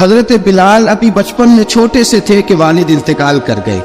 حضرت بلال ابھی بچپن میں چھوٹے سے تھے کہ والد انتقال کر گئے.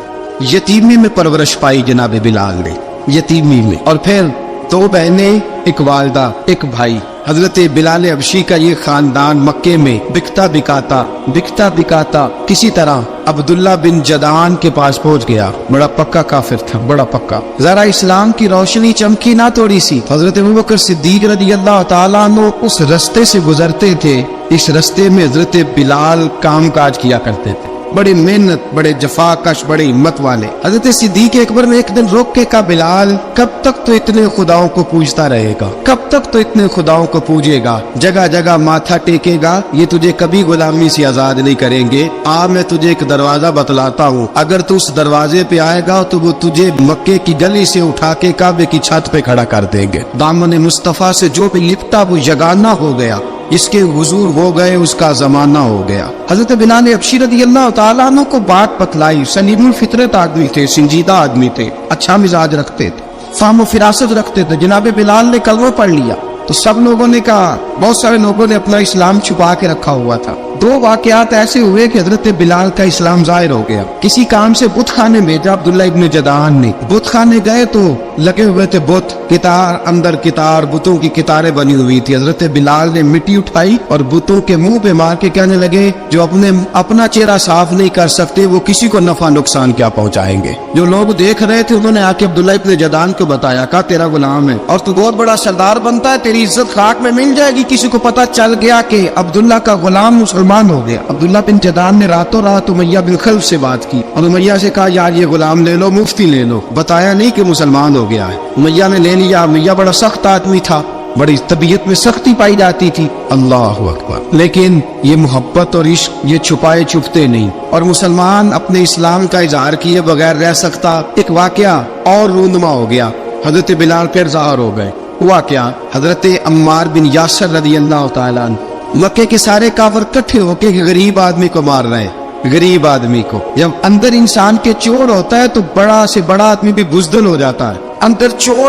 یتیمی میں پرورش پائی جناب بلال نے، یتیمی میں. اور پھر 2 بہنیں، ایک والدہ، ایک بھائی. حضرت بلال حبشی کا یہ خاندان مکے میں بکتا بکاتا کسی طرح عبداللہ بن جدعان کے پاس پہنچ گیا. بڑا پکا کافر تھا، بڑا پکا. ذرا اسلام کی روشنی چمکی نہ تھوڑی سی. حضرت ابوبکر صدیق رضی اللہ تعالیٰ عنہ اس رستے سے گزرتے تھے. اس رستے میں حضرت بلال کام کاج کیا کرتے تھے، بڑے محنت، بڑے جفاکش، بڑے ہمت والے. حضرت صدیق اکبر نے ایک دن روک کے کہا، بلال کب تک تو اتنے خداؤں کو پوجتا رہے گا، کب تک تو اتنے خداؤں کو پوجے گا، جگہ جگہ ماتھا ٹیکے گا، یہ تجھے کبھی غلامی سے آزاد نہیں کریں گے. میں تجھے ایک دروازہ بتلاتا ہوں، اگر تو اس دروازے پہ آئے گا تو وہ تجھے مکے کی گلی سے اٹھا کے کعبے کی چھت پہ کھڑا کر دیں گے. دامن مصطفیٰ سے جو بھی لپٹا وہ یگانہ ہو گیا، اس کے حضور ہو گئے، اس کا زمانہ ہو گیا. حضرت بلال حبشی رضی اللہ تعالیٰ عنہ کو بات بتلائی. سلیم الفطرت آدمی تھے، سنجیدہ آدمی تھے، اچھا مزاج رکھتے تھے، فہم و فراست رکھتے تھے. جناب بلال نے کلمہ پڑھ لیا تو سب لوگوں نے کہا، بہت سارے لوگوں نے اپنا اسلام چھپا کے رکھا ہوا تھا. 2 واقعات ایسے ہوئے کہ حضرت بلال کا اسلام ظاہر ہو گیا. کسی کام سے بت خانے بھیجا عبداللہ ابن جدعان نے. بت خانے گئے تو لگے ہوئے تھے بت، کتار اندر کتار، بتوں کی کتاریں بنی ہوئی تھی. حضرت بلال نے مٹی اٹھائی اور بتوں کے منہ پہ مار کے کہنے لگے، جو اپنا چہرہ صاف نہیں کر سکتے وہ کسی کو نفع نقصان کیا پہنچائیں گے. جو لوگ دیکھ رہے تھے انہوں نے آ کے عبداللہ ابن جدعان کو بتایا، کہا تیرا غلام ہے اور تو بہت بڑا سردار بنتا ہے، تیری عزت خاک میں مل جائے گی. کسی کو پتہ چل گیا کہ عبداللہ کا غلام مسلمان ہو گیا. عبداللہ بن جدعان نے راتوں رات امیہ بن خلف سے بات کی اور امیہ سے کہا، یار یہ غلام لے لو، مفتی لے لو. بتایا نہیں کہ مسلمان ہو گیا ہے. امیہ نے لے لیا. امیہ بڑا سخت آدمی تھا، بڑی طبیعت میں سختی پائی جاتی تھی. اللہ اکبر. لیکن یہ محبت اور عشق یہ چھپائے چھپتے نہیں، اور مسلمان اپنے اسلام کا اظہار کیے بغیر رہ سکتا. ایک واقعہ اور رونما ہو گیا. حضرت بلال پھر ظاہر ہو گئے. ہوا کیا؟ حضرت عمار بن یاسر رضی اللہ تعالیٰ عنہ، مکے کے سارے کافر کٹھے ہو کے غریب آدمی کو مار رہے ہیں. غریب آدمی کو جب اندر انسان کے چور ہوتا ہے تو بڑا سے بڑا آدمی بھی بزدل ہو جاتا ہے.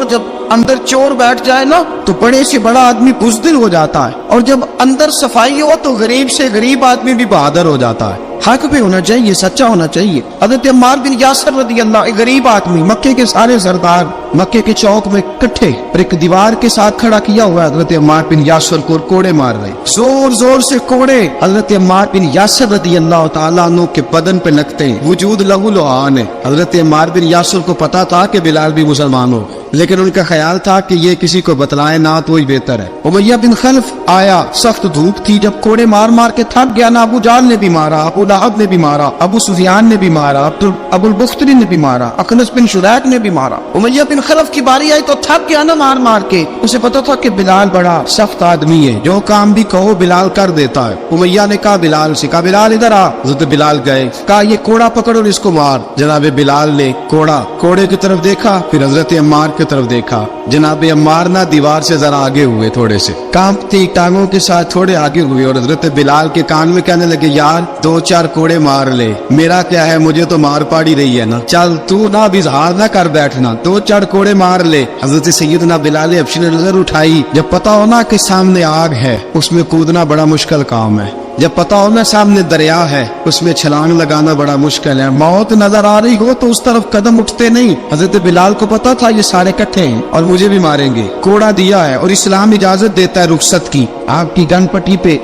جب اندر چور بیٹھ جائے نا تو بڑے سے بڑا آدمی بزدل ہو جاتا ہے، اور جب اندر صفائی ہو تو غریب سے غریب آدمی بھی بہادر ہو جاتا ہے. حق پہ ہونا چاہیے، سچا ہونا چاہیے. حضرت عمار بن یاسر رضی اللہ، ایک غریب آدمی، مکے کے سارے سردار مکے کے چوک میں کٹھے اور ایک دیوار کے ساتھ کھڑا کیا ہوا ہے. حضرت عمار بن یاسر کو کوڑے مار رہے، زور زور سے کوڑے. حضرت عمار بن یاسر رضی اللہ تعالیٰ عنہ کے بدن پہ لگتے ہیں، وجود لہو لہان ہے. حضرت عمار بن یاسر کو پتا تھا کہ بلال بھی مسلمان ہو، لیکن ان کا خیال تھا کہ یہ کسی کو بتلائے نہ تو ہی بہتر ہے. امیہ بن خلف آیا، سخت دھوپ تھی، جب کوڑے مار مار کے تھک گیا نا، ابو جہل نے بھی مارا، ابو لہب نے بھی مارا، ابو سفیان نے بھی مارا، ابو البختری نے بھی مارا، اخنس بن شریح نے بھی مارا. امیہ بن خلف کی باری آئی تو تھک گیا نا مار مار کے. اسے پتا تھا کہ بلال بڑا سخت آدمی ہے، جو کام بھی کہو بلال کر دیتا ہے. امیہ نے کہا بلال سے، کہا بلال ادھر آ. حضرت بلال گئے، کہا یہ کوڑا پکڑ اور اس کو مار. جناب بلال نے کوڑے کی طرف دیکھا، پھر حضرت عمار کی طرف دیکھا. جناب عمار نہ دیوار سے ذرا آگے ہوئے، تھوڑے سے کانپتی ٹانگوں کے ساتھ تھوڑے آگے ہوئے، اور حضرت بلال کے کان میں کہنے لگے، یار 2-4 کوڑے مار لے، میرا کیا ہے، مجھے تو مار پاڑی رہی ہے نا، چل تو نہ اب اظہار نہ کر بیٹھنا، 2-4 کوڑے مار لے. حضرت سیدنا بلال حبشی نے نظر اٹھائی. جب پتا ہونا کہ سامنے آگ ہے اس میں کودنا بڑا مشکل کام ہے، جب پتا ہو نا سامنے دریا ہے اس میں چھلانگ لگانا بڑا مشکل ہے. موت نظر آ رہی ہو تو اس طرف قدم اٹھتے نہیں. حضرت بلال کو پتا تھا یہ سارے کٹھے ہیں اور مجھے بھی ماریں گے. کوڑا دیا ہے اور اسلام اجازت دیتا ہے رخصت کی. آپ کی گن پٹی پہ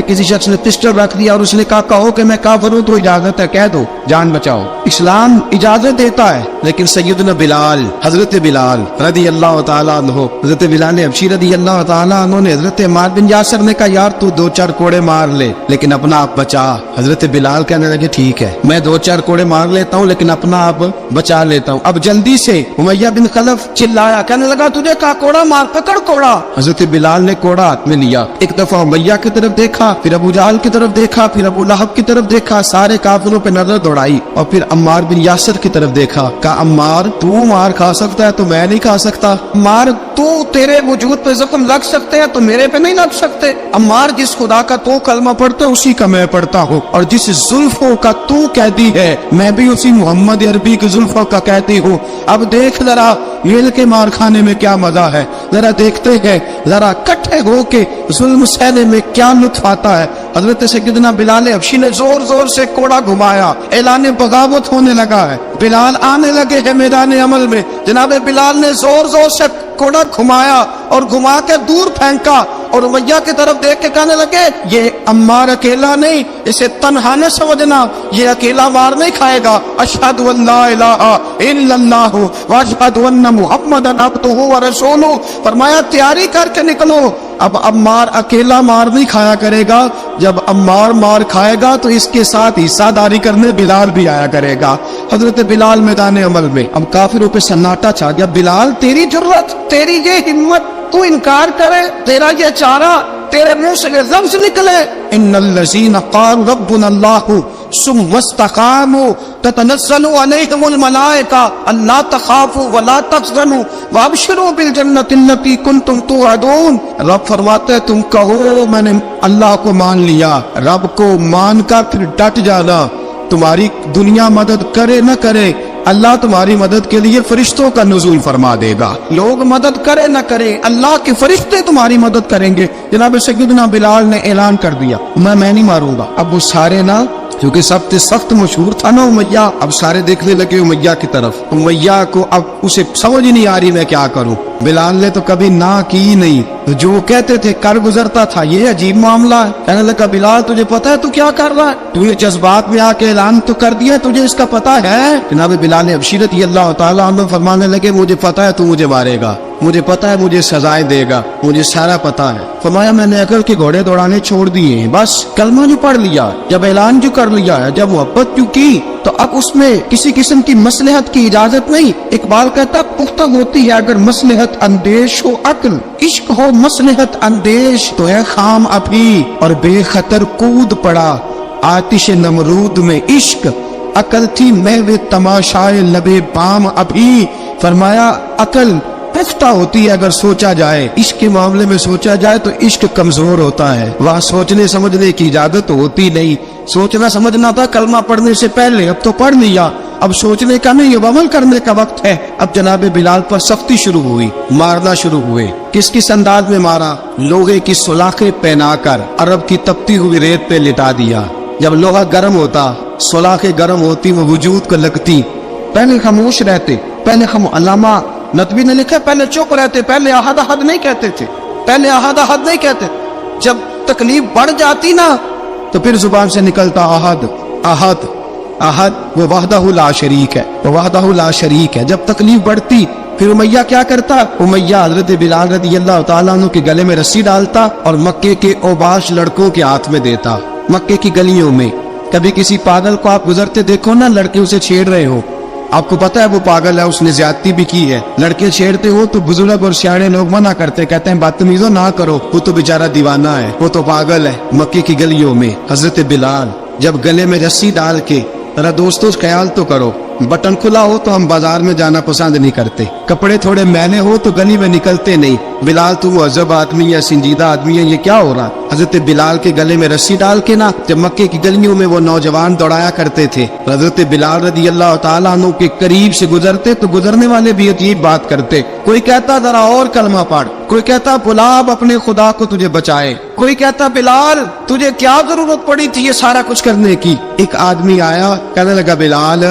کسی شخص نے پسٹل رکھ دیا اور اس نے کہا کہو کہ میں کافر ہوں تو اجازت ہے، کہہ دو، جان بچاؤ. اسلام اجازت دیتا ہے. لیکن سیدنا بلال، حضرت بلال رضی اللہ تعالیٰ عنہ، حضرت بلال حبشی رضی اللہ تعالیٰ عنہ نے حضرت عمار بن یاسر نے کہا، یار تو 2-4 کوڑے مار لے لیکن اپنا آپ بچا. حضرت بلال کہنے لگے ٹھیک ہے، میں 2-4 کوڑے مار لیتا ہوں لیکن اپنا آپ بچا لیتا ہوں. اب جلدی سے امیہ بن خلف چلایا، کہنے لگا تجھے کہا کوڑا مار، پکڑ کوڑا. حضرت بلال نے کوڑا ہاتھ میں لیا، ایک دفعہ امیہ کی طرف دیکھا، پھر ابو جہل کی طرف دیکھا، پھر ابو لہب کی طرف دیکھا، سارے کافروں پہ نظر دوڑائی، اور پھر عمار بن یاسر کی طرف دیکھا. کہا عمار تو مار کھا سکتا ہے تو میں نہیں کھا سکتا. عمار تو تیرے وجود پہ زخم لگ سکتے ہیں تو میرے پہ نہیں لگ سکتے. عمار جس خدا کا تو کلمہ پڑھتا ہے اسی کا میں پڑھتا ہوں، اور جس زلفوں کا تو قیدی ہے میں بھی اسی محمد عربی کی زلفوں کا قیدی ہوں. اب دیکھ ذرا مل کے مار کھانے میں کیا مزہ ہے، ذرا دیکھتے ہیں، ذرا کٹھے ہو کے ظلم سہنے میں کیا لطف آتا ہے. हजरत सैयदना बिलाल हबशी ने जोर जोर से कोड़ा घुमाया, ऐलान बगावत होने लगा है, बिलाल आने लगे हैं मैदान अमल में। जनाब बिलाल ने जोर जोर से कोड़ा घुमाया और घुमा के दूर फेंका और उमैया की तरफ देख के कहने लगे, ये अम्मार अकेला नहीं, इसे तन्हा न समझना, ये अकेला मार नहीं खाएगा। अशहदु अल्ला इलाहा इल्लल्लाहु व अशहदु अन्ना मुहम्मदन अब्दुहु व रसूलुहु। फरमाया तैयारी करके निकलो, अब अम्मार अकेला मार नहीं खाया करेगा, जब अम्मार मार खाएगा तो इसके साथ हिस्सादारी करने बिलाल भी आया करेगा। हजरत बिलाल मैदान अमल में, अब काफिरों पे सन्नाटा छा गया। बिलाल तेरी जुर्रत, तेरी ये हिम्मत, तू इनकार करे, तेरा ये चारा, तेरे मुंह से लफ्ज़ निकले, इन्नल लज़ीना क़ालू रब्बुना अल्लाहु सुम्मा इस्तक़ामू ततनज़्ज़लु अलैहिमुल मलाइका अल्ला तख़ाफू वला तहज़नु वअबशिरू बिल जन्नति अल्लती कुंतुम तुअदून। रब फरमाते हैं तुम कहो मैंने अल्लाह को मान लिया, रब को मान कर फिर डट जाना, तुम्हारी दुनिया मदद करे न करे, अल्लाह तुम्हारी मदद के लिए फरिश्तों का नुज़ूल फरमा देगा। लोग मदद करे न करे, अल्लाह के फरिश्ते तुम्हारी मदद करेंगे। जनाब सैयदना बिलाल ने ऐलान कर दिया, मैं नहीं मारूंगा। अब वो सारे ना, क्योंकि सबसे सख्त मशहूर था ना उमैया, अब सारे देखने लगे उमैया की तरफ। उमैया को अब उसे समझ ही नहीं आ रही मैं क्या करूं। बिलाल ने तो कभी ना की नहीं, तो जो कहते थे कर गुजरता था। ये अजीब मामला है। कहने लगा बिलाल तुझे पता है तू क्या कर रहा है, तू ये जज्बात में आके ऐलान तो कर दिया, तुझे इसका पता है। जनाब बिलाल हबशी रज़ियल्लाहु ताला अन्हु फरमाने लगे मुझे पता है तू मुझे मारेगा, मुझे पता है मुझे सजाएं देगा, मुझे सारा पता है। फरमाया मैंने अकल के घोड़े दौड़ाने छोड़ दिए हैं, बस कलमा जो पढ़ लिया, जब ऐलान जो कर लिया है, जब मोहब्बत जो की, तो अब उसमें किसी किस्म की मसलहत की इजाजत नहीं। इकबाल कहता पुख्ता होती है अगर मसलहत अंदेश हो अक्ल, इश्क हो मसलहत अंदेश तो है खाम अभी और बेखतर कूद पड़ा आतिश नमरूद में इश्क, अकल थी महवे तमाशाए लबे बाम अभी। फरमाया अकल पुख्ता होती है अगर सोचा जाए, इश्क के मामले में सोचा जाए तो इश्क कमजोर होता है, वहाँ सोचने समझने की इजाजत होती नहीं। सोचना समझना था कलमा पढ़ने से पहले, अब तो पढ़ लिया, अब सोचने का नहीं, अब अमल करने का वक्त है। अब जनाब बिलाल पर सख्ती शुरू हुई, मारना शुरू हुए। किस किस अंदाज में मारा, लोहे की सुलाखें पहनाकर अरब की तपती हुई रेत पे लिटा दिया। जब लोहा गर्म होता, सुलाखें गर्म होती, वो वजूद को लगती। पहले खामोश रहते, पहले हम अल्लामा नदवी ने लिखा पहले चुप रहते, पहले अहद अहद नहीं कहते थे, पहले अहद अहद नहीं कहते। जब तकलीफ बढ़ जाती ना तो फिर जुबान से निकलता अहद अहद अहद, वो वहदहु ला शरीक है, वो वहदहु ला शरीक है। जब तकलीफ बढ़ती फिर उमैया क्या करता, उमैया हजरत बिलाल रज़ियल्लाहु ताला अन्हु के गले में रस्सी डालता और मक्के के ओबाश लड़कों के हाथ में देता। मक्के की गलियों में कभी किसी पागल को आप गुजरते देखो ना, लड़के उसे छेड़ रहे हो, आपको पता है वो पागल है, उसने ज्यादती भी की है, लड़के छेड़ते हो तो बुजुर्ग और सियाने लोग मना करते, कहते हैं बदतमीजों ना करो, वो तो बेचारा दीवाना है, वो तो पागल है। मक्के की गलियों में हजरत बिलाल जब गले में रस्सी डाल के, जरा दोस्तों ख्याल तो करो, बटन खुला हो तो हम बाजार में जाना पसंद नहीं करते, कपड़े थोड़े मैले हो तो गली में निकलते नहीं। बिलाल तू अजब आदमी है, संजीदा आदमी है, ये क्या हो रहा। हजरत बिलाल के गले में रस्सी डाल के ना जब मक्के की गलियों में वो नौजवान दौड़ाया करते थे, हजरत बिलाल रज़ियल्लाहु ताला अन्हु के करीब से गुजरते तो गुजरने वाले भी अजीब बात करते। कोई कहता जरा और कलमा पढ़, कोई कहता बुलाब अपने खुदा को तुझे बचाए, कोई कहता बिलाल तुझे क्या जरूरत पड़ी थी ये सारा कुछ करने की। एक आदमी आया, कहने लगा बिलाल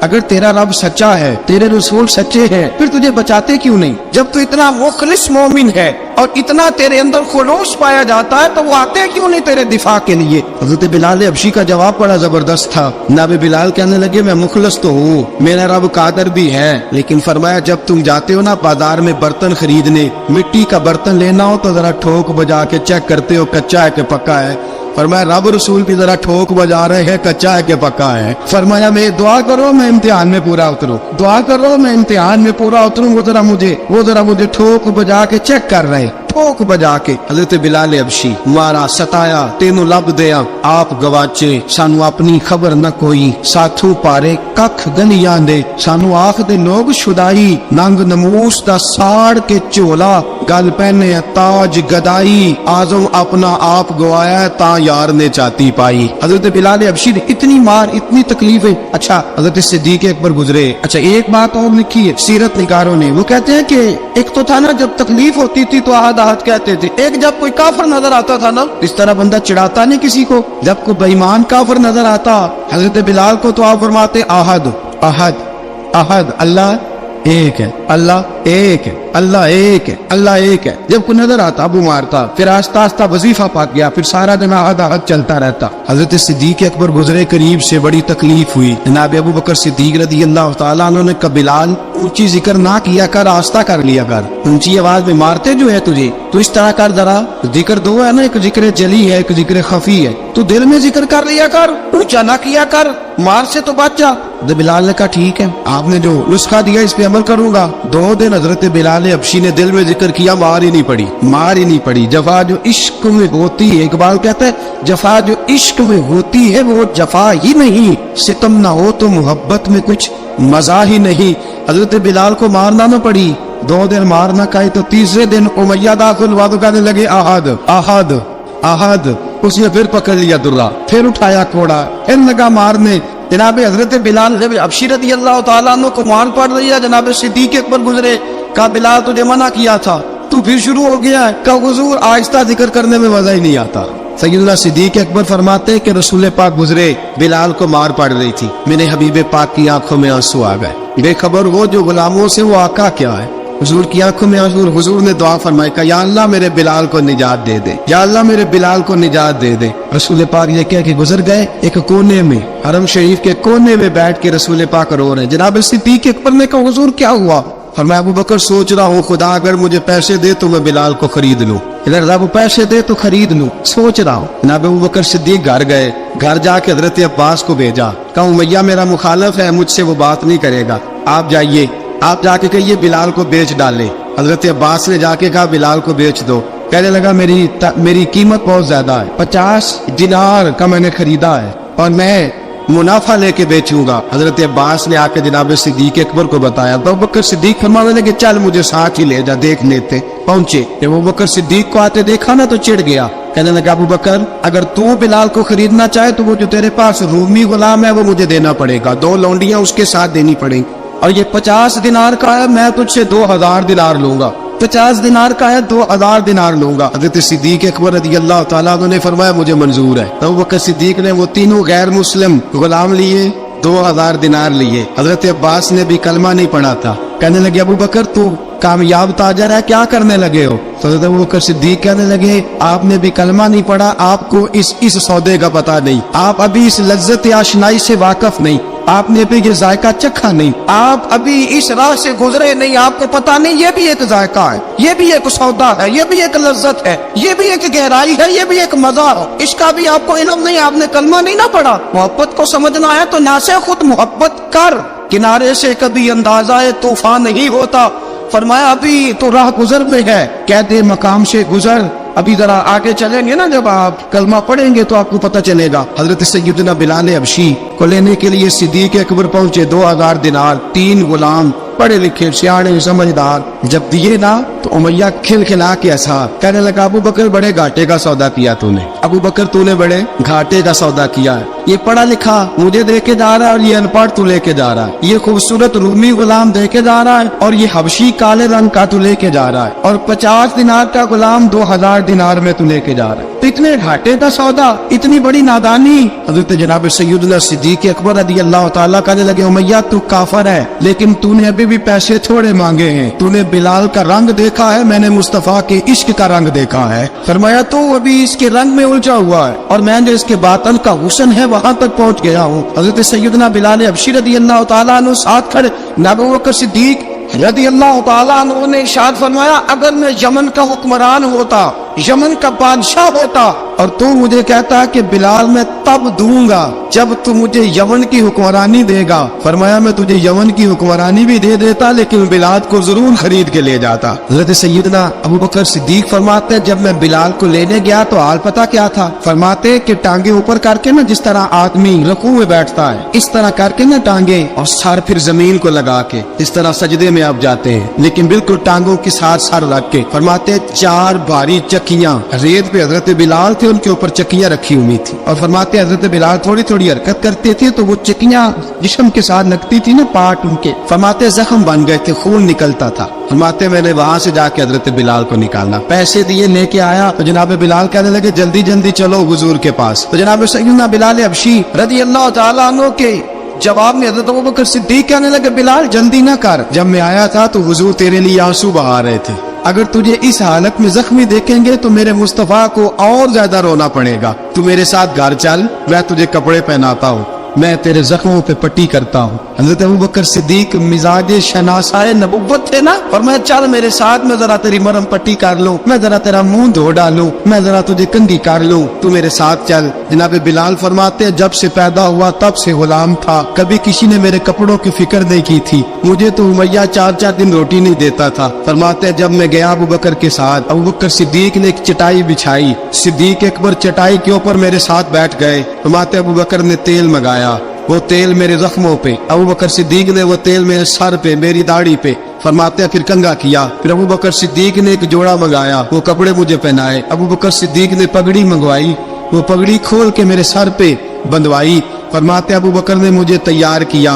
अगर तेरा रब सच्चा है, तेरे रसूल सच्चे हैं, फिर तुझे बचाते क्यों नहीं। जब तू इतना मुखलिस मोमिन है और इतना तेरे अंदर खुलूस पाया जाता है तो वो आते क्यों नहीं तेरे दिफा के लिए। हज़रत बिलाल हबशी का जवाब बड़ा जबरदस्त था। नबी बिलाल कहने लगे मैं मुखलिस तो हूँ, मेरा रब कादर भी है, लेकिन फरमाया जब तुम जाते हो ना बाजार में बर्तन खरीदने, मिट्टी का बर्तन लेना हो तो जरा ठोक बजा के चेक करते हो कच्चा है कि पक्का है। फरमाया रब रसूल भी जरा ठोक बजा रहे हैं कच्चा है कि पक्का है। फरमाया मैं दुआ करो मैं इम्तिहान में पूरा उतरूं, दुआ करो मैं इम्तिहान में पूरा उतरूं, वो जरा मुझे ठोक बजा के चेक कर रहे, ठोक बजा के। हज़रत बिलाल हबशी मारा सताया तेनों लब दिया आप गवाचे, सानू अपनी खबर न कोई, साथू पारे कख गलियां दे, सानू आख दे लोग शुदाई, नंग नमूस दा साड़ के झोला, गल पहने ताज गदाई, आजम अपना आप गवाया ता यार ने चाती पाई। हज़रत बिलाल हबशी ने इतनी मार इतनी तकलीफें। अच्छा हज़रत सिद्दीक़ अकबर गुजरे। अच्छा एक बात और लिखी है सीरत निगारों ने, वो कहते हैं कि एक तो था ना जब तकलीफ होती थी तो आहद राहत कहते थे। एक जब कोई काफिर नजर आता था ना, इस तरह बंदा चिढ़ाता नहीं किसी को, जब कोई बेईमान काफिर नजर आता हजरत बिलाल को तो आप फरमाते अहद अहद अहद, अल्लाह एक है, अल्लाह एक है, अल्लाह एक है, अल्लाह एक है। जब कोई नजर आता अबू मारता, फिर आस्ता आस्ता वजीफा पाक गया, फिर सारा दिन अहद अहद चलता रहता। हजरत सिद्दीक अकबर गुजरे करीब से, बड़ी तकलीफ हुई। जनाब अबू बकर सिद्दीक रदी अल्लाह तआला अन्हु ने कहा बिलाल ऊंची जिक्र ना किया कर, आस्ता कर लिया कर, ऊंची आवाज में मारते जो है तुझे, तो इस तरह कर जरा। जिक्र दो है ना, एक जिक्र जली है, एक जिक्र खफी है, तू दिल में जिक्र कर लिया कर, ऊंचा ना किया कर, मार से तो बच जा। बिलाल ने कहा ठीक है, आपने जो नुस्खा दिया इस पे अमल करूंगा। 2 दिन हजरत बिलाल हबशी ने दिल में जिक्र किया, मार ही नहीं पड़ी, मार ही नहीं पड़ी। जफा जो इश्क में होती है, इकबाल कहता है जफा जो इश्क में होती है वो जफा ही नहीं, सितम ना हो तो मोहब्बत में कुछ मजा ही नहीं। हजरत बिलाल को मारना न पड़ी, 2 दिन मार ना खाई, तो तीसरे दिन उमैया दाखिल हुआ तो कहने लगे अहद अहद अहद। उसने फिर पकड़ लिया दुर्रा, फिर उठाया कोड़ा, फिर लगा मारने। जनाब हजरत बिलाल जब हबशी रज़ी अल्लाह तआला अन्हु को मार पड़ रही है, जनाब सिद्दीक अकबर गुजरे, कहा बिलाल तुझे मना किया था, तू फिर शुरू हो गया है। कहा हुजूर आहिस्ता जिक्र करने में मजा ही नहीं आता। सैयदना सिद्दीक अकबर फरमाते कि रसूल पाक गुजरे, बिलाल को मार पड़ रही थी, मेरे हबीब पाक की आंखों में आंसू आ गए, बेखबर वो जो गुलामों से वो आका क्या है। हुजूर की आंखों में आंसू, हुजूर ने दुआ फरमाई, कहा या अल्लाह मेरे बिलाल को निजात दे दे, या अल्लाह मेरे बिलाल को निजात दे दे। रसूल पाक ये कह के गुजर गए। एक कोने में, हरम शरीफ के कोने में बैठ के रसूल पाक रो रहे हैं। जनाब सिद्दीक अकबर ने कहा हुजूर क्या हुआ? फरमाया अबू बकर सोच रहा हूँ खुदा अगर मुझे पैसे दे तो मैं बिलाल को खरीद लूं, इधर वो पैसे दे तो खरीद लूं, सोच रहा हूँ। जनाब अबू बकर सिद्दीक घर गए, घर जाके हजरत अब्बास को भेजा, कहा उमैया मेरा मुखालिफ है, मुझसे वो बात नहीं करेगा, आप जाइए, आप जाके कहिए बिलाल को बेच डाले। हजरत अब्बास ने जाके कहा बिलाल को बेच दो। कहने लगा मेरी कीमत बहुत ज्यादा है, 50 दिनार का मैंने खरीदा है और मैं मुनाफा लेके बेचूंगा। हजरत अब्बास ने आके जनाब सिद्दीक अकबर को बताया, तो अबू बकर सिद्दीक फरमाने लगे चल मुझे साथ ही ले जा, देख लेते। पहुंचे, जब अबू बकर सिद्दीक को आते देखा ना तो चिढ़ गया, कहने लगा अबू बकर अगर तू बिलाल को खरीदना चाहे तो वो जो तेरे पास रूमी गुलाम है वो मुझे देना पड़ेगा, 2 लौंडियां उसके साथ देनी पड़ेगी, और ये 50 दिनार का है, मैं तुझसे 2000 दिनार लूंगा, 50 दिनार का है, 2000 दिनार लूंगा। हजरत सिद्दीक अकबर रज़ी अल्लाह तआला अन्हु ने फरमाया मुझे मंजूर है। तो वक्त सिद्दीक ने वो तीनों गैर मुस्लिम गुलाम लिए, 2000 दिनार लिए। हजरत अब्बास ने भी कलमा नहीं पढ़ा था। कहने लगे अबू बकर तू कामयाब ताजर है, क्या करने लगे हो? तो हजरत अबू बकर सिद्दीक कहने लगे आपने भी कलमा नहीं पढ़ा, आपको इस सौदे का पता नहीं, आप अभी इस लज्जत आशनाई से वाकफ नहीं, आपने अभी ये जायका चखा नहीं, आप अभी इस राह से गुजरे नहीं, आपको पता नहीं ये भी एक जायका है, ये भी एक सौदा है, ये भी एक लज्जत है, ये भी एक गहराई है, ये भी एक मजा है, इसका भी आपको इल्म नहीं, आपने कलमा नहीं ना पढ़ा। मोहब्बत को समझना है तो ना से खुद मोहब्बत कर, किनारे से कभी अंदाजा तूफान नहीं होता। फरमाया अभी तो राह गुजर में है, कहते मकाम से गुजर, अभी जरा आगे चलेंगे ना, जब आप कलमा पढ़ेंगे तो आपको पता चलेगा। हजरत सैयदना बिलाल हबशी को लेने के लिए सिद्दीक अकबर पहुंचे, 2000 दिनार, 3 गुलाम, पढ़े लिखे सियाणे समझदार, जब दिए ना तो उमैया खिलखिला के हंसा, कहने लगा अबू बकर बड़े घाटे का सौदा किया तूने, अबू बकर तूने बड़े घाटे का सौदा किया है, ये पढ़ा लिखा मुझे दे के जा रहा है और ये अनपढ़ तू लेके जा रहा है, ये खूबसूरत रूमी गुलाम दे के जा रहा है और ये हबशी काले रंग का तू लेके जा रहा है, और 50 दिनार का गुलाम 2000 दिनार में तू लेके जा रहा है, तो इतने घाटे का सौदा, इतनी बड़ी नादानी। हजरत जनाब सैयदना सिद्दीक अकबर रज़ी अल्लाह तआला कहने लगे उमैया तू काफर है, लेकिन तूने अभी भी पैसे थोड़े मांगे हैं, तूने बिलाल का रंग देखा है, मैंने मुस्तफा के इश्क का रंग देखा है। फरमाया तू अभी इसके रंग में उलझा हुआ है और मैं जो इसके बातन का हुस्न है वहां तक पहुंच गया हूँ। हजरत सैयदना बिलाल हबशी रज़ी अल्लाह तआला अन्हु साथ खड़े, अबू बकर सिद्दीक रज़ी अल्लाह तआला अन्हु ने इरशाद फरमाया अगर मैं यमन का हुक्मरान होता, यमन का बादशाह होता और तू मुझे कहता कि बिलाल मैं तब दूंगा जब तू मुझे यमन की हुक्मरानी देगा, फरमाया मैं तुझे यमन की हुक्मरानी भी दे देता लेकिन बिलाल को जरूर खरीद के ले जाता। हज़रत सैयदना अबू बकर सिद्दीक फरमाते जब मैं बिलाल को लेने गया तो हाल पता क्या था? फरमाते कि टांगे ऊपर करके ना, जिस तरह आदमी रुकू में बैठता है इस तरह करके ना टांगे, और सर फिर जमीन को लगा के इस तरह सजदे में आप जाते हैं, लेकिन बिल्कुल टांगों के साथ सर रख के। फरमाते 4 भारी चक्कियां रेत पे हजरत बिलाल थे थे उनके ऊपर चक्कियां रखी हुई थी और फरमाते हजरत बिलाल थोड़ी थोड़ी हरकत करते थे तो वो चक्कियां जिस्म के साथ लगती थी ना, पार्ट उनके, फरमाते जख्म बन गए थे, खून निकलता था। फरमाते मैंने वहां से जाके हजरत बिलाल को निकालना, पैसे दिए, लेके आया तो जनाब बिलाल कहने लगे जल्दी जल्दी चलो हुजूर के पास। तो जनाब सैयदना बिलाल हबशी रज़ी अल्लाह तआला अन्हु के जवाब में हजरत अबू बकर सिद्दीक कहने लगे बिलाल जल्दी ना कर, जब मैं आया था तो हुजूर तेरे लिए आंसू बहा रहे थे, अगर तुझे इस हालत में जख्मी देखेंगे तो मेरे मुस्तफा को और ज्यादा रोना पड़ेगा, तू मेरे साथ घर चल, मैं तुझे कपड़े पहनाता हूँ, मैं तेरे जख्मों पे पट्टी करता हूँ। हजरत अबू बकर सिद्दीक मिजाज शनासाए नबुव्वत थे ना, और मैं चल मेरे साथ, मैं जरा तेरी मरहम पट्टी कर लूं, मैं जरा तेरा मुंह धो डालूं, मैं जरा तुझे कंघी कर लूं, तू मेरे साथ चल। जनाब बिलाल फरमाते जब से पैदा हुआ तब से गुलाम था, कभी किसी ने मेरे कपड़ों की फिक्र नहीं की थी, मुझे तो उमैया 4-4 दिन रोटी नहीं देता था। फरमाते जब मैं गया अबू बकर के साथ, अबू बकर सिद्दीक ने एक चटाई बिछाई, सिद्दीक अकबर चटाई के ऊपर मेरे साथ बैठ गए। फरमाते अबू बकर ने तेल मंगाया, वो तेल मेरे जख्मों पे, अबू बकर सिद्दीक ने वो तेल मेरे सर पे, मेरी दाढ़ी पे, फरमाते फिर कंघा किया, फिर अबू बकर सिद्दीक ने एक जोड़ा मंगाया, वो कपड़े मुझे पहनाए, अबू बकर सिद्दीक ने पगड़ी मंगवाई, वो पगड़ी खोल के मेरे सर पे बंधवाई। फरमाते अबू बकर ने मुझे तैयार किया,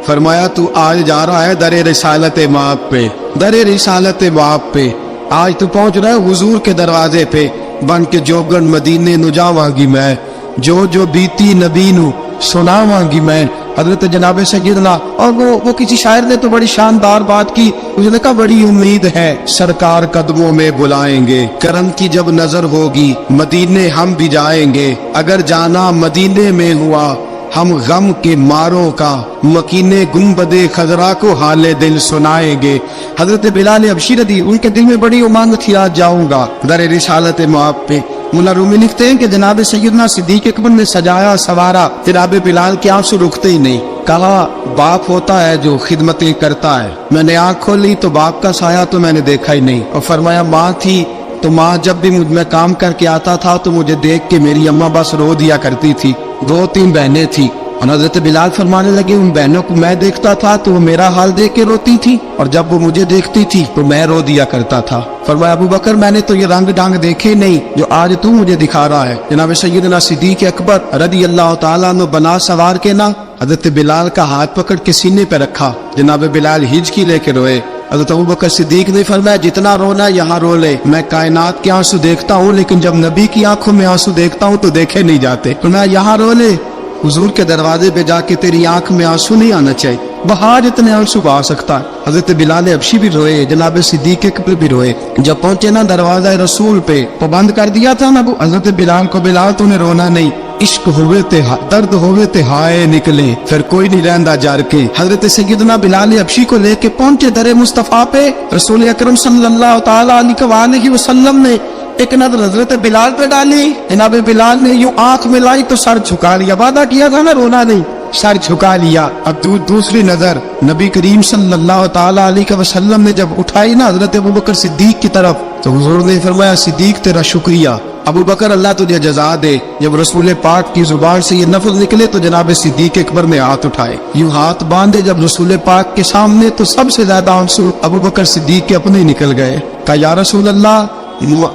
फरमाया तू आज जा रहा है दरे रिसालत माप पे, दरे रिसालत माप पे, आज तू पहुंच रहा है हुजूर के दरवाजे पे, बन के जोगन मदीने नु जावांगी मैं, जो जो बीती नबी नु सुनावांगी मैं। हजरत जनाब सैयदना, और वो किसी शायर ने तो बड़ी शानदार बात की, उसने कहा बड़ी उम्मीद है सरकार कदमों में बुलाएंगे, करम की जब नजर होगी मदीने हम भी जाएंगे, अगर जाना मदीने में हुआ हम गम के मारों का, मकीने गुंबदे खजरा को हाले दिल सुनाएंगे। हजरत बिलाल हबशी रदी, उनके दिल में बड़ी उमंग थी आज जाऊंगा दरे रिसालत माप पे। मुल्ला रूमी लिखते हैं कि जनाब सैयदना सिद्दीक अकबर ने सजाया सवारा, जनाब बिलाल के आंसू रुकते ही नहीं, कहा बाप होता है जो खिदमतें करता है। मैंने आंख खोली तो बाप का साया तो मैंने देखा ही नहीं, और फरमाया माँ थी तो माँ जब भी मैं काम करके आता था तो मुझे देख के मेरी अम्मा बस रो दिया करती थी। 2-3 बहनें थी, और हजरत बिलाल फरमाने लगे उन बहनों को मैं देखता था तो वो मेरा हाल देख के रोती थी, और जब वो मुझे देखती थी तो मैं रो दिया करता था। फरमाया अबू बकर मैंने तो ये रंग डांग देखे नहीं जो आज तू मुझे दिखा रहा है। जनाब सैयदना सिद्दीक अकबर रज़ी अल्लाह तआला अन्हु बना सवार के ना हजरत बिलाल का हाथ पकड़ के सीने पे रखा, जनाब बिलाल हिचकी लेके रोए। हजरत अबू बकर सिद्दीक ने फरमाया जितना रोना यहाँ रो ले, मैं कायनात के आंसू देखता हूँ लेकिन जब नबी की आंखों में आंसू देखता हूँ तो देखे नहीं जाते, तो मैं यहाँ रो ले, हुजूर के दरवाजे पे जाके तेरी आंख में आंसू नहीं आना चाहिए, बहा जितने आंसू बहा सकता है। हजरत बिलाल हबशी भी रोए, जनाब सिद्दीक अकबर भी रोए। जब पहुंचे ना दरवाजा रसूल पे तो बंद कर दिया था ना हजरत बिलाल को, बिलाल तूने रोना नहीं, इश्क होवे ते दर्द होवे ते हाय निकले, फिर कोई नहीं रहंदा जार के। हजरत सैयदना बिलाल हबशी को लेके पहुंचे दरे मुस्तफा पे, रसूल अकरम सल्लल्लाहु तआला अलैहि वसल्लम ने एक नजर हजरत बिलाल पे डाली, जनाब बिलाल ने यूं आंख मिलाई तो सर झुका लिया, वादा किया था ना रोना नहीं, सर झुका लिया। अब दूसरी नजर नबी करीम सल्लल्लाहु तआला अलैहि वसल्लम ने जब उठाई ना हजरत अबू बकर सिद्दीक की तरफ, तो हुजूर ने फरमाया सिद्दीक तेरा शुक्रिया, अबू बकर अल्लाह तुझे जजा दे। जब रसूल पाक की जुबान से ये लफ्ज निकले तो जनाब सिद्दीक अकबर ने हाथ उठाए, यूं हाथ बांधे जब रसूल पाक के सामने, तो सबसे ज्यादा आंसू अबू बकर सिद्दीक के अपने निकल गए। कहा या रसूल अल्लाह,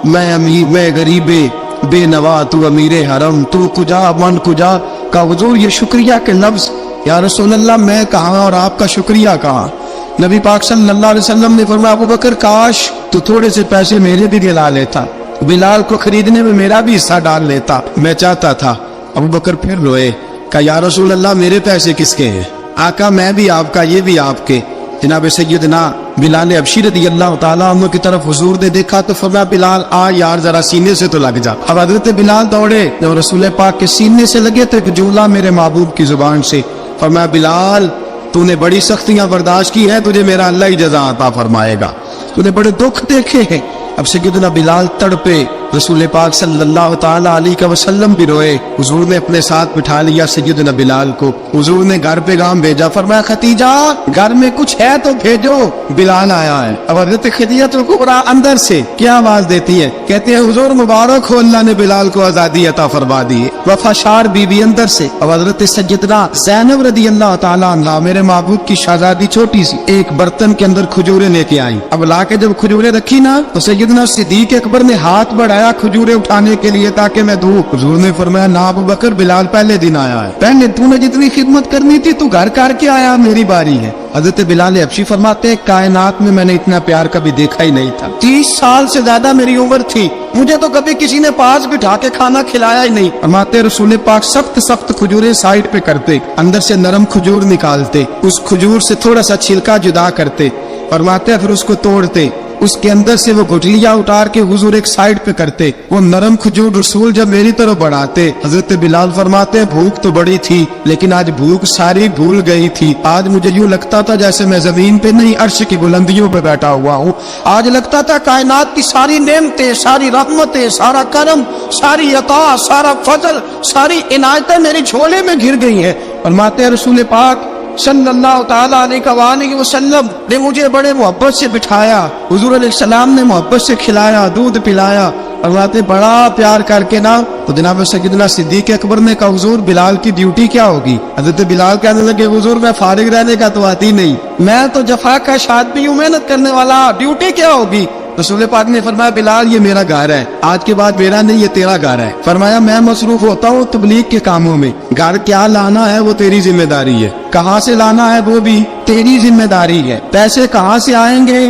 मैं अमीर, मैं गरीबे बेनवा, तू अमीरे हरम, तू कुजा मन कुजा। का हुजूर ये शुक्रिया के लफ्ज, या रसूल अल्लाह मैं कहाँ और आपका शुक्रिया कहाँ। नबी पाक सल्लल्लाहु अलैहि वसल्लम ने फरमाया अबू बकर काश तू थोड़े से पैसे मेरे भी दिला लेता, बिलाल को खरीदने में मेरा भी हिस्सा डाल लेता, मैं चाहता था। अबू बकर फिर रोए, कहा या रसूल अल्लाह मेरे पैसे किसके हैं? आका मैं भी आपका ये भी आपके। जनाब सैयदना बिलाल हबशी रज़ियल्लाहु ताला अन्हु की तरफ हुजूर ने देखा तो फरमाया बिलाल आ यार जरा सीने से तो लग जा। अब हजरत बिलाल दौड़े, जब रसूल पाक के सीने से लगे तो एक जुमला मेरे महबूब की जुबान से, फरमाया बिलाल तूने बड़ी सख्तियां बर्दाश्त की है, तुझे मेरा अल्लाह ही जज़ा अता फरमाएगा, तूने बड़े दुख देखे हैं। अब सैयदना बिलाल तड़पे, रसूल पाक सल्लल्लाहु ताला अलैहि वसल्लम भी रोए। हुजूर ने अपने साथ बिठा लिया सैयदना बिलाल को, हुजूर ने घर पैगाम भेजा, फरमाया खतीजा घर में कुछ है तो भेजो, बिलाल आया है। अब हजरत खदीजा तो कुबरा अंदर से क्या आवाज देती है, कहते हैं हुजूर मुबारक हो, अल्लाह ने बिलाल को आजादी अता फरमा दी है। वफाशार बीबी अंदर से। अब हजरत सैयदना ज़ैनब रज़ियल्लाहु ताला अन्हा मेरे महबूब की शहजादी छोटी सी एक बर्तन के अंदर खजूरें लेके आई। अब लाके जब खजूरें रखी ना तो सैयदना सिद्दीक अकबर ने हाथ बढ़ाया आया खजूरें उठाने के लिए ताकि मैं दूं। हुजूर ने फरमाया ना अबू बकर, बिलाल पहले दिन आया है, पहले तूने जितनी खिदमत करनी थी तू घर करके आया, मेरी बारी है। हजरत बिलाल हबशी फरमाते हैं कायनात में मैंने इतना प्यार कभी देखा ही नहीं था। 30 साल से ज्यादा मेरी उम्र थी, मुझे तो कभी किसी ने पास बिठा के खाना खिलाया ही नहीं। फरमाते रसूल पाक सख्त सख्त खजूरें साइड पे करते, अंदर से नरम खजूर निकालते, उस खजूर से थोड़ा सा छिलका जुदा करते, फरमाते फिर उसको तोड़ते, उसके अंदर से वो गुठलियां उतार के हुजूर एक साइड पे करते। वो नरम खजूर रसूल जब मेरी तरफ बढ़ाते, हजरत बिलाल फरमाते भूख तो बड़ी थी लेकिन आज भूख सारी भूल गई थी। आज मुझे यूं लगता था जैसे मैं जमीन पे नहीं अर्श की बुलंदियों पे बैठा हुआ हूँ। आज लगता था कायनात की सारी नेमतें, सारी रहमतें, सारा करम, सारी अता, सारा फजल, सारी इनायतें मेरी झोले में घिर गई हैं। फरमाते रसूल पाक सल्लल्लाहु ताला अलैहि वसल्लम ने मुझे बड़े मोहब्बत से बिठाया, हुजूर अलैहिस्सलाम ने मोहब्बत से खिलाया, दूध पिलाया, फरमाते बड़ा प्यार करके ना। तो जनाब सैयदना सिद्दीक अकबर ने कहा हुजूर बिलाल की ड्यूटी क्या होगी? हजरत बिलाल कहने लगे हुजूर मैं फारिग रहने का तो आती नहीं, मैं तो जफा का आदमी हूँ, मेहनत करने वाला, ड्यूटी क्या होगी? रसूल पाक ने फरमाया बिलाल ये मेरा घर है, आज के बाद मेरा नहीं ये तेरा घर है। फरमाया मैं मसरूफ होता हूँ तबलीग के कामों में, घर क्या लाना है वो तेरी जिम्मेदारी है, कहाँ से लाना है वो भी तेरी जिम्मेदारी है, पैसे कहाँ से आएंगे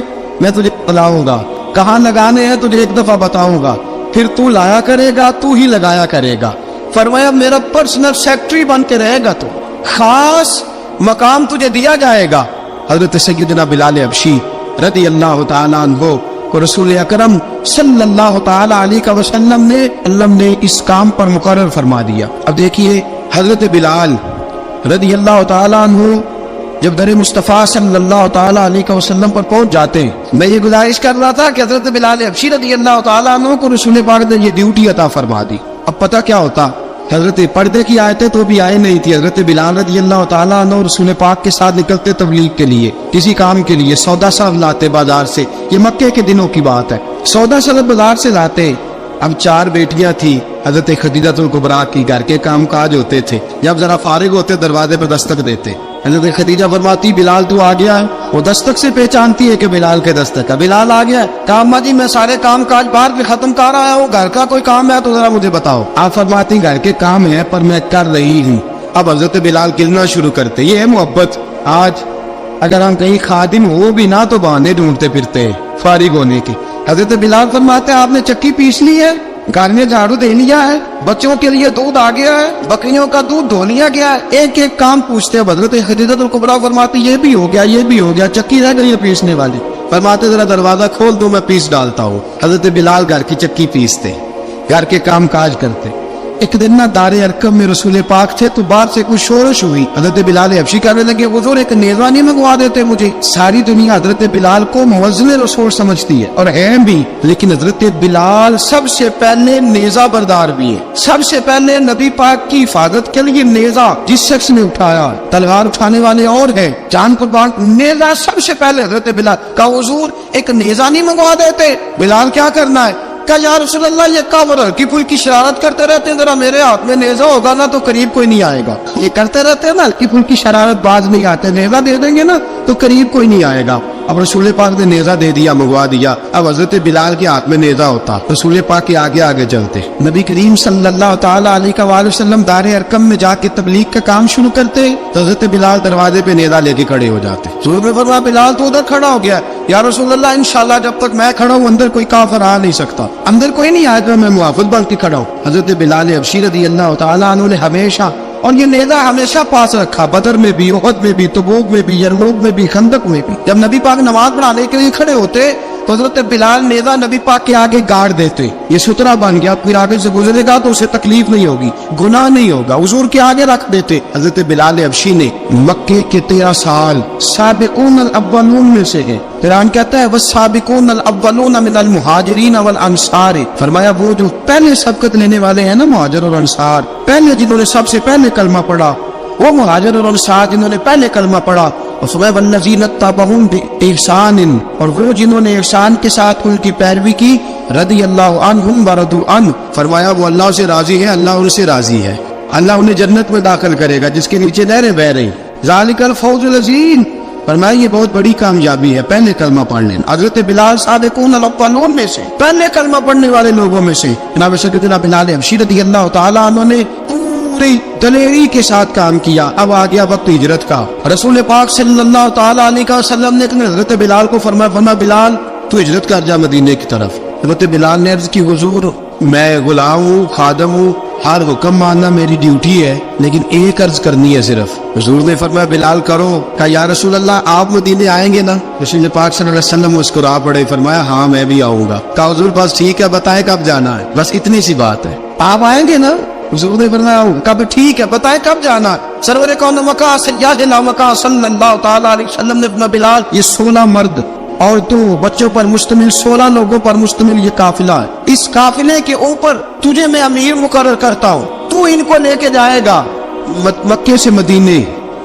मैं तुझे बताऊंगा, कहाँ लगाने हैं तुझे एक दफा बताऊंगा, फिर तू लाया करेगा, तू ही लगाया करेगा। फरमाया मेरा पर्सनल सेक्रेटरी बन के रहेगा, तू खास मकाम तुझे दिया जाएगा। हजरत सैयदना बिलाल हबशी रज़ी अल्लाह तआला अन्हु को रसूल अकरम सल्लल्लाहु ताला अलैहि वसल्लम ने इस काम पर मुकर्रर फरमा दिया। अब देखिए हजरत बिलाल रज़ी अल्लाह तआला अन्हु जब दर मुस्तफ़ा सल्लल्लाहु ताला अलैहि वसल्लम पर पहुंच जाते हैं, मैं ये गुजारिश कर रहा था कि हजरत बिलाल हबशी रज़ी अल्लाह तआला अन्हु को रसूल पाक ने ये ड्यूटी अता फरमा दी। अब पता क्या होता, हजरत पर्दे की आयतें तो भी आए नहीं थी। हजरत बिलाल रज़ी अल्लाह तआला अन्हु रसूल पाक के साथ निकलते तबलीग के लिए, किसी काम के लिए, सौदा सब लाते बाजार से, ये मक्के के दिनों की बात है, सौदा सब बाजार से लाते। अब 4 बेटियां थी हजरत खदीजतुल कुबरा की, घर के काम काज होते थे, जब जरा फारिग होते दरवाजे पर दस्तक देते, हजरत खदीजा फरमाती बिलाल तू आ गया है, वो दस्तक से पहचानती है कि बिलाल के दस्तक है, बिलाल आ गया है। कहा अम्मा जी मैं सारे काम काज बाहर के खत्म कर आया हूँ, घर का कोई काम है तो जरा मुझे बताओ। आप फरमाती घर के काम है पर मैं कर रही हूँ। अब हजरत बिलाल गिरना शुरू करते, ये है मोहब्बत। आज अगर हम कहीं खादिम हो भी ना तो बहाने ढूंढते फिरते हैं फारिग होने की। हजरत बिलाल फरमाते आपने चक्की पीस ली है, घर में झाड़ू दे लिया है, बच्चों के लिए दूध आ गया है, बकरियों का दूध धो लिया गया है, एक एक काम पूछते हैं। हजरत खदीजतुल कुबरा फरमाती ये भी हो गया, ये भी हो गया, चक्की रह गई है पीसने वाली। फरमाते जरा दरवाजा खोल दो मैं पीस डालता हूँ। हजरत बिलाल घर की चक्की पीसते, घर के काम काज करते। एक दिन ना दारे अरकम में रसूल पाक थे तो बाहर से कुछ शोरश हुई। हजरत बिलाल हबशी कहने लगे हुजूर एक नेज़ा नहीं मंगवा देते मुझे। सारी दुनिया हजरत बिलाल को मुअज्जिन रसूल समझती है और है भी, लेकिन हजरत बिलाल सबसे पहले नेज़ा बरदार भी है। सबसे पहले नबी पाक की हिफाजत के लिए नेज़ा जिस शख्स ने उठाया, तलवार उठाने वाले और है, जान कुर्बान, नेज़ा सबसे पहले हजरत बिलाल का। हुजूर एक नेज़ा नहीं मंगवा देते? बिलाल क्या करना है? कहा या रसूल अल्लाह ये कावर हल्की फुल्की शरारत करते रहते हैं, जरा मेरे हाथ में नेज़ा होगा ना तो करीब कोई नहीं आएगा। ये करते रहते हैं ना हल्की फुल्की शरारत, बाज नहीं आते, नेज़ा दे देंगे ना तो करीब कोई नहीं आएगा। अब रसूल पाक ने नेज़ा दे दिया, मंगवा दिया। अब हजरत बिलाल के हाथ में नेज़ा होता, रसूल पाक के आगे आगे चलते, नबी करीम सल्लल्लाहु ताला अलैहि वसल्लम दारे अरकम में जाके तबलीग का काम शुरू करते तो हजरत बिलाल दरवाजे पे नेज़ा लेके खड़े हो जाते। रसूल ने फरमाया बिलाल तो उधर खड़ा हो गया, या रसूल अल्लाह इंशाल्लाह जब तक मैं खड़ा हूँ अंदर कोई काफिर आ नहीं सकता, अंदर कोई नहीं आएगा, मैं मुहाफिज बन के खड़ा हूँ। हजरत बिलाल हबशी रज़ियल्लाहु ताला अन्हु ने हमेशा, और ये नेज़ा हमेशा पास रखा, बदर में भी, उहद में भी, तबूक में भी, यरमूक में भी, खंदक में भी। जब नबी पाक नमाज पढ़ाने के लिए खड़े होते तो हजरत बिलाल नेज़ा नबी पाक के आगे गाड़ देते, ये सुतरा बन गया, फिर आगे से गुजरेगा तो उसे तकलीफ नहीं होगी, गुनाह नहीं होगा, हुजूर के आगे रख देते। हजरत बिलाल हबशी ने मक्के के 13 साल साबिकून अल अव्वलून में से है। कुरान कहता है वस्साबिकून अल अव्वलून मिनल मुहाजिरीन वल अंसार, फरमाया वो जो पहले सबकत लेने वाले हैं ना मुहाजिर और अंसार, पहले जिन्होंने सबसे पहले कलमा पढ़ा वो मुहाजिर और अंसार जिन्होंने पहले कलमा पढ़ा, और वो जिन्होंने एहसान के साथ उनकी पैरवी की, रज़ियल्लाहु अन्हुम व रदू अन्हु, फरमाया वो अल्लाह से राजी है, अल्लाह उनसे राजी है, अल्लाह उन्हें जन्नत में दाखिल करेगा जिसके नीचे नहरें बह रही। ज़ालिकल फौजुल अज़ीम, फरमाया ये बहुत बड़ी कामयाबी है, पहले कलमा पढ़ लेना। हजरत बिलाल सादिकून अल-अव्वलून में से, पहले कलमा पढ़ने वाले लोगों में से जनाब सैयदना बिलाल हबशी रज़ियल्लाहु ताला अन्हु ने पूरी दलेरी के साथ काम किया। अब आ गया वक्त हिजरत का। रसूल पाक सल्लल्लाहु ताला अलैहि वसल्लम ने हजरत बिलाल को फरमाया बिलाल तू हिजरत कर जा मदीने की तरफ। हजरत बिलाल ने अर्ज की हुजूर मैं गुलाम हूँ, खादम हूँ, हर हुक्म मानना मेरी ड्यूटी है, लेकिन एक अर्ज करनी है सिर्फ। हुजूर ने फरमाया बिलाल करो। कहा या रसूल अल्लाह आप मदीने आएंगे ना? रसूल पाक सल्लल्लाहु अलैहि वसल्लम मुस्कुरा पड़े, फरमाया हाँ मैं भी आऊंगा। कहा हुजूर बस ठीक है, बताएं कब जाना है, बस इतनी सी बात है। आप आएंगे ना? हुजूर ने फरमाया कब? ठीक है, बताएं कब जाना है। सरवर कौन मका सय्यदना मका सल्लल्लाहु ताला अलैहि वसल्लम ने फरमाया बिलाल ये 16 मर्द और तो बच्चों पर मुश्तमिल 16 लोगों पर मुश्तमिल ये काफिला है। इस काफिले के ऊपर तुझे मैं अमीर मुकर्रर करता हूँ, तू इनको लेके जाएगा मक्के से मदीने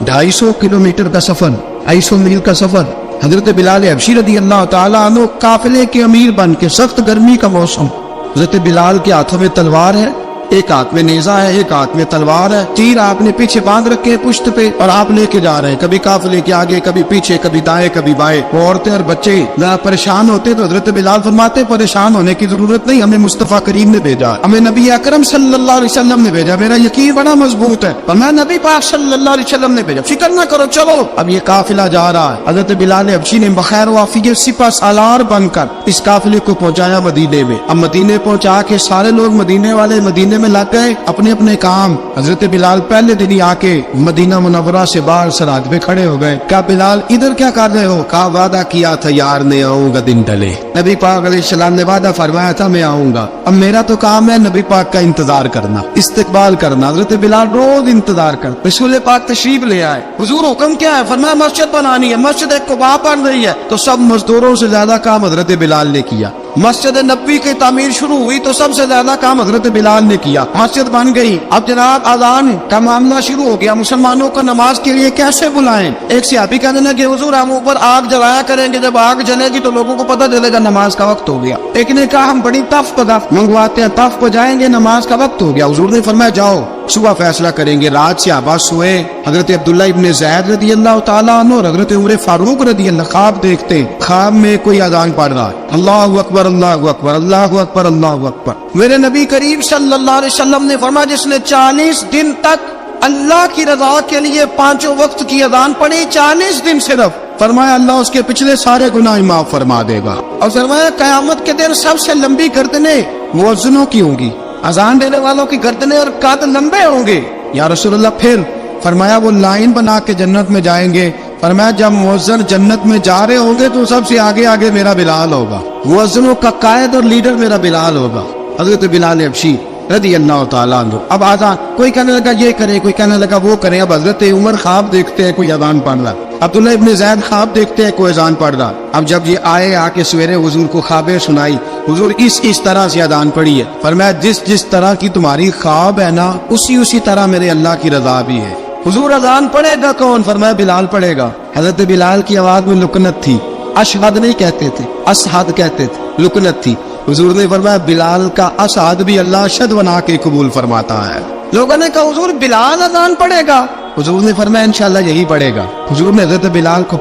250 किलोमीटर का सफर, 250 मील का सफर। हजरत बिलाल हबशी रज़ियल्लाहु ताला अन्हु काफिले के अमीर बन के, सख्त गर्मी का मौसम, हजरत बिलाल के हाथों में तलवार है, एक हाथ में नेजा है, एक हाथ में तलवार है, तीर आपने पीछे बांध रखे हैं पुश्त पे और आप लेके जा रहे हैं, कभी काफिले के आगे, कभी पीछे, कभी दाएं कभी बाएं। वो औरतें और बच्चे जरा परेशान होते तो हजरत बिलाल फरमाते परेशान होने की जरूरत नहीं, हमें मुस्तफा करीम ने भेजा, हमें नबी अकरम सल्लल्लाहु अलैहि वसल्लम ने भेजा, मेरा यकीन बड़ा मजबूत है और मैं नबी पाक सल्लल्लाहु अलैहि वसल्लम ने भेजा, फिक्र ना करो चलो। अब ये काफिला जा रहा है। हजरत बिलाल हबशी ने बखैर वाफियत सिपा सालार बनकर इस काफिले को पहुंचाया मदीने में। अब मदीने पहुंचा के सारे लोग मदीने वाले मदीने में लग गए अपने अपने काम। हजरत बिलाल पहले दिन ही आके मदीना मुनव्वरा से बाहर सरहद पे खड़े हो गए। कहा बिलाल इधर क्या कर रहे हो? कहा वादा किया था यार ने आऊंगा दिन ढले, नबी पाक अलैहिस्सलाम ने वादा फरमाया था मैं आऊंगा। अब मेरा तो काम है नबी पाक का इंतजार करना, इस्तकबाल करना। हजरत बिलाल रोज इंतजार कर। रसूल पाक तशरीफ ले आए। हुजूर हुक्म क्या है? फरमाया मस्जिद बनानी है, मस्जिद एक कुबा बन रही है। तो सब मजदूरों से ज्यादा काम हजरत बिलाल ने किया। मस्जिद नबी की तामीर शुरू हुई तो सबसे ज्यादा काम हजरत बिलाल ने किया। मस्जिद बन गई। अब जनाब अजान का मामला शुरू हो गया, मुसलमानों को नमाज के लिए कैसे बुलाएं? एक सहाबी कहने लगे हुजूर हम ऊपर आग जलाया करेंगे, जब आग जलेगी तो लोगों को पता चलेगा नमाज का वक्त हो गया। एक ने कहा हम बड़ी तफ मंगवाते हैं, तफ को जाएंगे, नमाज का वक्त हो गया। हुजूर ने फरमाया जाओ सुबह फैसला करेंगे। रात से आबाद सोए। हजरत अब्दुल्ला इब्ने ज़ैद रज़ियल्लाहु ताला अन्हु और हजरत उमर फारूक रज़ियल्लाहु ख्वाब देखते, ख्वाब में कोई अजान पढ़ रहा है, अल्लाहु अकबर अल्लाहु अकबर अल्लाहु अकबर अल्लाहु अकबर। मेरे नबी करीम सल्लल्लाहु अलैहि वसल्लम ने फरमाया जिसने 40 दिन तक अल्लाह की रजा के लिए 5 वक्त की अजान पढ़ी, 40 दिन सिर्फ, फरमाया अल्लाह उसके पिछले सारे गुनाह माफ फरमा देगा। और फरमाया कयामत के दिन सबसे लंबी गर्दनें मुअज्जिनों की होंगी, अजान देने वालों की गर्दनें और कद लंबे होंगे। या रसूलल्लाह फिर फरमाया वो लाइन बना के जन्नत में जाएंगे। फरमाया जब मुअज्जिन जन्नत में जा रहे होंगे तो सबसे आगे आगे मेरा बिलाल होगा, मुअज्जिनों का कायद और लीडर मेरा बिलाल होगा, हजरत बिलाल हबशी रज़ियल्लाहु ताला अन्हु। अब आजान कोई कहने लगा ये करें, कोई कहने लगा वो करें। अब हजरत उमर ख्वाब देखते हैं कोई अजान पढ़ रहा, अब्दुल्ला इब्ने ज़ैद ख्वाब देखते हैं कोई अजान पढ़ रहा। अब जब ये आए आके सवेरे हुजूर को ख्वाबें सुनाई, हुजूर इस तरह से अजान पढ़ी है। फरमाया जिस तरह की तुम्हारी ख्वाब है ना उसी तरह मेरे अल्लाह की रजा भी है। हुजूर अजान पढ़ेगा कौन? फरमाया बिलाल पढ़ेगा। हजरत बिलाल की आवाज में लुकनत थी, अशहद नहीं कहते थे, असहद कहते थे, लुकनत थी। हुजूर ने फरमाया बिलाल का असहद भी अल्लाह अशहद बना के कबूल फरमाता है। लोगों ने कहा हुजूर बिलाल अजान पढ़ेगा? हुजूर ने फरमाया इंशाल्लाह यही पढ़ेगा। हुजूर ने हजरत बिलाल को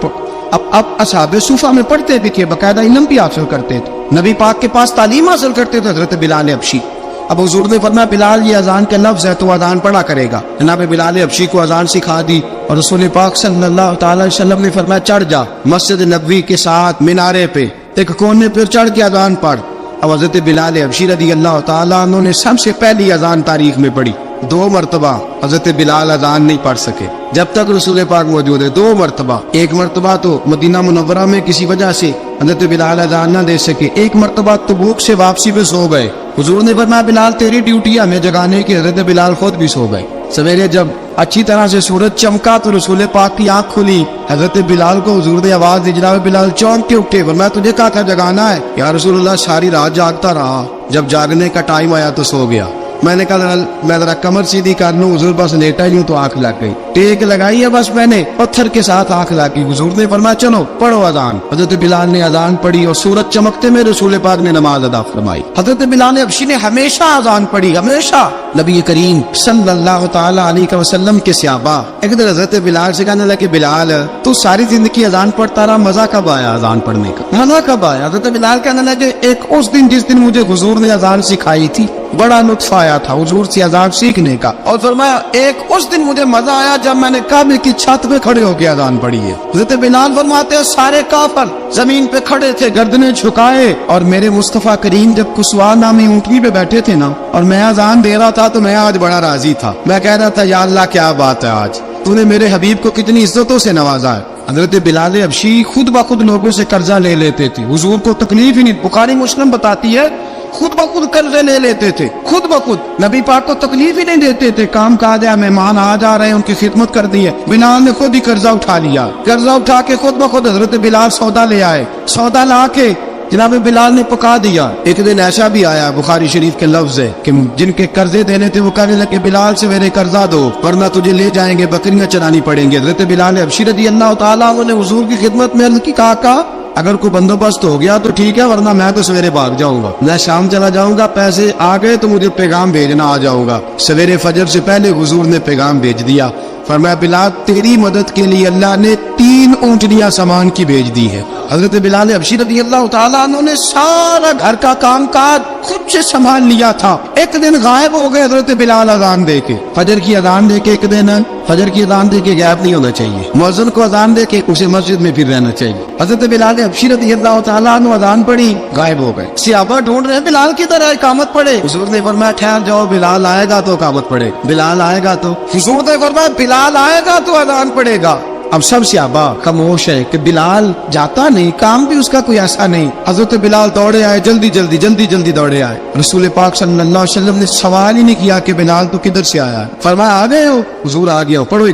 अब असहाबे सूफा में पढ़ते भी थे, बाकायदा इल्म भी हासिल करते थे, नबी पाक के पास तालीम हासिल करते थे हजरत बिलाल हबशी। अब हुजूर ने फरमाया बिलाल ये अजान के लफ्ज है तो अजान पढ़ा करेगा। जनाब बिलाल हबशी को अजान सिखा दी और रसूल पाक सल्लल्लाहु अलैहि वसल्लम ने फरमाया चढ़ जा मस्जिद नबवी के साथ मीनारे पे एक कोने पर चढ़ के अजान पढ़। अब हजरत बिलाल हबशी रज़ियल्लाहु ताला अन्हु ने सबसे पहली अजान तारीख में पढ़ी। 2 मरतबा हजरत बिलाल अजान नहीं पढ़ सके जब तक रसूल पाक मौजूद है। 2 मरतबा, एक मरतबा तो मदीना मुनव्वरा में किसी वजह से हजरत बिलाल अजान ना दे सके, एक मरतबा तबूक से वापसी पे सो गए। हुजूर ने फरमाया बिलाल तेरी ड्यूटी है हमें जगाने की। हजरत बिलाल खुद भी सो गए। सवेरे जब अच्छी तरह से सूरज चमका तो रसूल पाक की आंख खुली। हजरत बिलाल को हुजूर ने आवाज दी, जनाब बिलाल चौंक के उठे। फरमाया तुझे कहा था जगाना है? या रसूलुल्लाह सारी रात जागता रहा, जब जागने का टाइम आया तो सो गया। میں نے کہا میں ذرا کمر سیدھی کر لوں، حضور بس لیٹا ہی ہوں تو آنکھ لگ گئی، ٹیک لگائی ہے بس میں نے، پتھر کے ساتھ آنکھ لگ گئی۔ حضور نے فرمایا چلو پڑھو اذان۔ حضرت بلال نے اذان پڑھی اور سورج چمکتے میں رسول پاک نے نماز ادا فرمائی۔ حضرت بلال حبشی نے ہمیشہ اذان پڑھی، ہمیشہ۔ نبی کریم صلی اللہ تعالی علیہ وسلم کے صحابہ ایک دن حضرت بلال سے کہنے لگے بلال تو ساری زندگی اذان پڑھتا رہا، مزہ کب آیا اذان پڑھنے کا، مزہ کب آیا؟ حضرت بلال کہنے لگے ایک اس دن جس دن مجھے حضور نے اذان سکھائی تھی بڑا لطف آیا تھا حضور سے اذان سیکھنے کا، اور فرمایا ایک اس دن مجھے مزہ آیا جب میں نے کعبے کی چھت پہ کھڑے ہو کے اذان پڑھی ہے۔ حضرت بلال فرماتے ہیں سارے کافر زمین پہ کھڑے تھے گردنیں جھکائے، اور میرے مصطفیٰ کریم جب کسوا نامی اونٹنی پہ بیٹھے تھے نا اور میں اذان دے رہا تھا تو میں آج بڑا راضی تھا، میں کہہ رہا تھا یا اللہ کیا بات ہے، آج تو نے میرے حبیب کو کتنی عزتوں سے نوازا ہے۔ حضرت بلال حبشی خود بخود لوگوں سے قرضہ لے لیتے تھے، حضور کو تکلیف ہی نہیں، بخاری مسلم بتاتی ہے خود بخود قرضے لے لیتے تھے، خود بخود، نبی پاک کو تکلیف ہی نہیں دیتے تھے، کام کاج ہے مہمان آ جا رہے ہیں ان کی خدمت کر دی ہے، بلال نے خود ہی قرضہ اٹھا لیا، قرضہ اٹھا کے خود بخود حضرت بلال سودا لے آئے، سودا لا کے جناب بلال نے پکا دیا۔ ایک دن ایسا بھی آیا بخاری شریف کے لفظ ہے کہ جن کے قرضے دینے تھے وہ کہنے لگے بلال سے میرے قرضہ دو ورنہ تجھے لے جائیں گے، بکریاں چرانی پڑیں گے۔ حضرت بلال حبشی رضی اللہ تعالیٰ عنہ نے حضور کی خدمت میں عرض کی، کہا اگر کوئی بندوبست ہو گیا تو ٹھیک ہے ورنہ میں تو سویرے بھاگ جاؤں گا، میں شام چلا جاؤں گا، پیسے آ گئے تو مجھے پیغام بھیجنا، آ جاؤں گا۔ سویرے فجر سے پہلے حضور نے پیغام بھیج دیا، فرمایا بلال تیری مدد کے لیے اللہ نے 3 اونٹنیاں سامان کی بھیج دی ہے۔ حضرت بلال حبشی رضی اللہ تعالیٰ عنہ نے سارا گھر کا کام کاج خود سے سنبھال لیا تھا۔ ایک دن غائب ہو گئے حضرت بلال اذان دے کے، فجر کی اذان دے کے، ایک دن فجر کی اذان دے کے غائب نہیں ہونا چاہیے، مؤذن کو اذان دے کے اسے مسجد میں پھر رہنا چاہیے۔ حضرت بلال حبشی رضی اللہ تعالیٰ عنہ اذان پڑھی، غائب ہو گئے، صحابہ ڈھونڈ رہے ہیں بلال کی طرح اقامت پڑھے، حضور نے فرمایا ٹھہر جاؤ، بلال آئے گا تو اقامت پڑھے، بلال آئے گا تو، حضور نے فرمایا بلال آئے گا تو اذان پڑھے گا۔ اب سب صحابہ خاموش ہے کہ بلال جاتا نہیں، کام بھی اس کا کوئی ایسا نہیں۔ حضرت بلال دوڑے آئے، جلدی جلدی دوڑے آئے، رسول پاک صلی اللہ علیہ وسلم نے سوال ہی نہیں کیا کہ بلال تو کدھر سے آیا ہے، فرمایا آ گئے ہو؟ حضور آ گیا ہو، پڑھو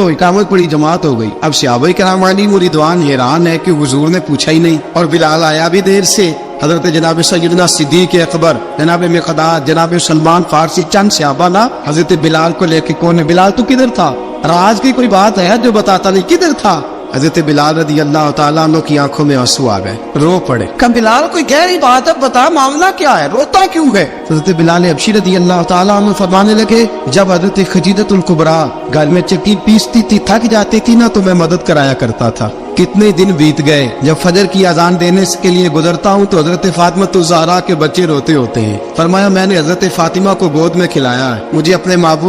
اقامت، پڑھی، جماعت ہو گئی۔ اب صحابہ کرام علی مریدوان حیران ہے کہ حضور نے پوچھا ہی نہیں اور بلال آیا بھی دیر سے۔ حضرت جناب سیدنا صدیق اکبر، جناب مقداد، جناب سلمان فارسی، چند صحابہ نا حضرت بلال کو لے کے کون ہے بلال تو کدھر تھا، راز کی کوئی بات ہے جو بتاتا نہیں، کدھر تھا؟ حضرت بلال رضی اللہ تعالیٰ عنہ کی آنکھوں میں آنسو آ گئے، رو پڑے، کہ بلال کوئی گہری بات ہے، بتا معاملہ کیا ہے، روتا کیوں ہے؟ حضرت بلال حبشی رضی اللہ تعالیٰ عنہ فرمانے لگے جب حضرت خدیجۃ الکبریٰ گھر میں چکی پیستی تھی، تھک جاتی تھی نا تو میں مدد کرایا کرتا تھا۔ کتنے دن بیت گئے، جب فجر کی اذان دینے کے لیے گزرتا ہوں تو حضرت فاطمہ الزہرا کے بچے روتے ہوتے ہیں، فرمایا میں نے حضرت فاطمہ کو گود میں کھلایا ہے، مجھے اپنے معبود